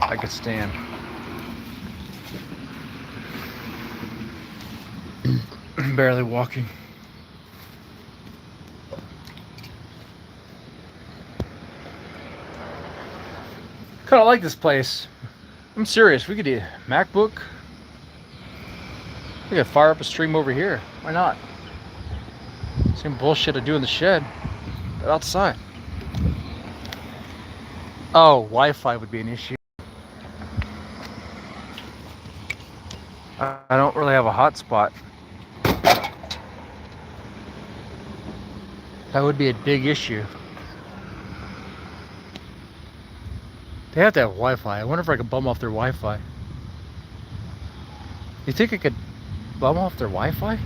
I could stand. Barely walking. Kind of like this place. I'm serious. We could do a MacBook. We could fire up a stream over here. Why not? Same bullshit I do in the shed, but outside. Oh, Wi-Fi would be an issue. I don't really have a hotspot. That would be a big issue. They have to have Wi-Fi. I wonder if I could bum off their Wi-Fi. You think I could bum off their Wi-Fi?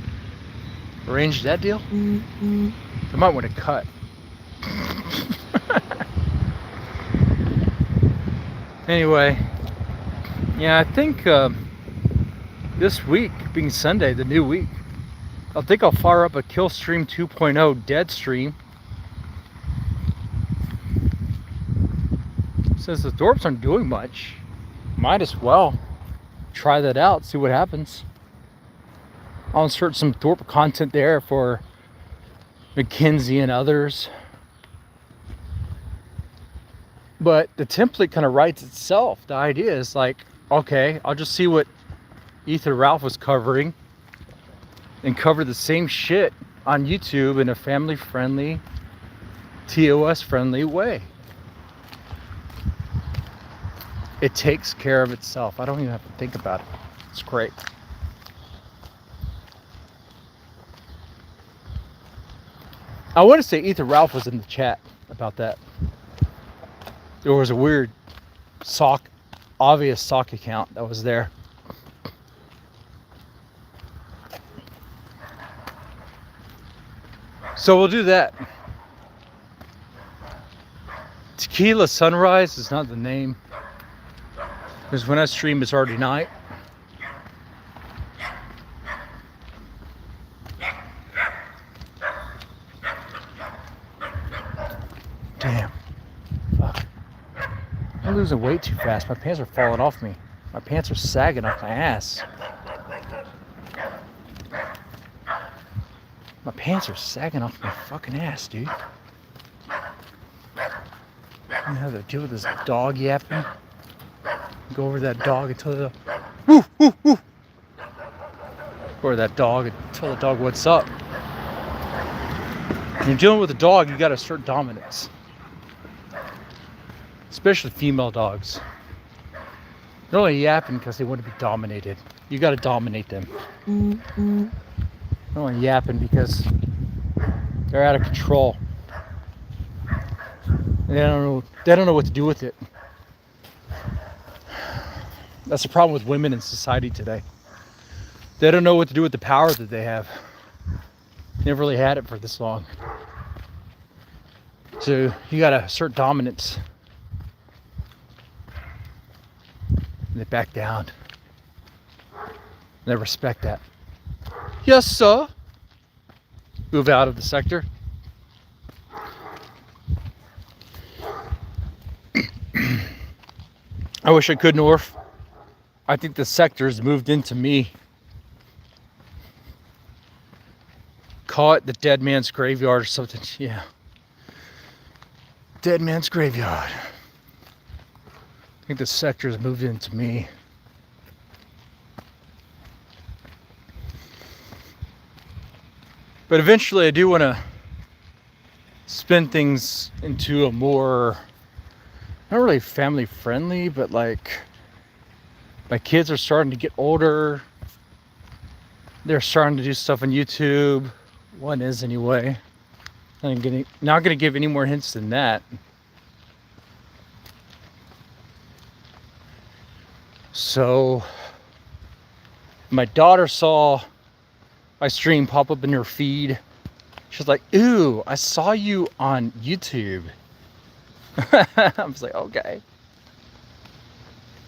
Arrange that deal? Mm-hmm. I might want to cut. Anyway, yeah, I think this week, being Sunday, the new week, I think I'll fire up a Killstream 2.0 dead stream. Since the Thorpes aren't doing much, might as well try that out, see what happens. I'll insert some Thorpe content there for McKinsey and others. But the template kind of writes itself. The idea is like, okay, I'll just see what Ethan Ralph was covering and cover the same shit on YouTube in a family-friendly, TOS-friendly way. It takes care of itself. I don't even have to think about it. It's great. I want to say Ethan Ralph was in the chat about that. There was a weird obvious sock account that was there. So we'll do that. Tequila Sunrise is not the name, because when I stream it's already night. Damn. Fuck. I'm losing weight too fast. My pants are falling off me. My pants are sagging off my ass. My pants are sagging off my fucking ass, dude. I have to deal with this dog yapping. Go over that dog until the woo woo woo. Go over that dog and tell the dog what's up. When you're dealing with a dog, you gotta assert dominance. Especially female dogs. They're only yapping because they want to be dominated. You gotta dominate them. Mm-hmm. They're only yapping because they're out of control. And they don't know what to do with it. That's the problem with women in society today. They don't know what to do with the power that they have. Never really had it for this long. So you gotta assert dominance. And they back down. They respect that. Yes, sir. Move out of the sector. I wish I could, North. I think the sector's moved into me. call it the dead man's graveyard or something. Yeah. Dead man's graveyard. I think the sector has moved into me. But eventually I do want to spin things into a more, not really family friendly, but like my kids are starting to get older. They're starting to do stuff on YouTube. One is anyway. I'm not gonna give any more hints than that. So my daughter saw my stream pop up in her feed. She's like, "Ooh, I saw you on YouTube." I was like, "Okay."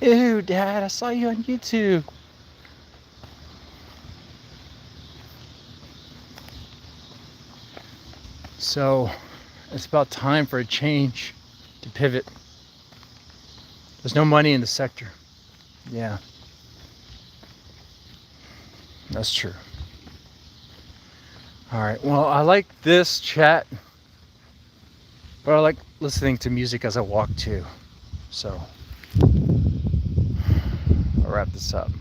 "Ooh, Dad, I saw you on YouTube." So it's about time for a change, to pivot. There's no money in the sector. Yeah, that's true. All right, well, I like this chat, but I like listening to music as I walk too. So I'll wrap this up.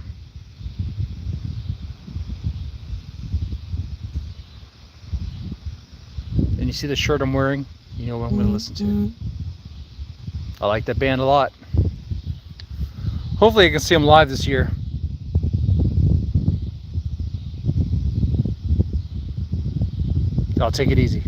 And you see the shirt I'm wearing? You know what I'm going to listen to. I like that band a lot. Hopefully I can see them live this year. I'll take it easy.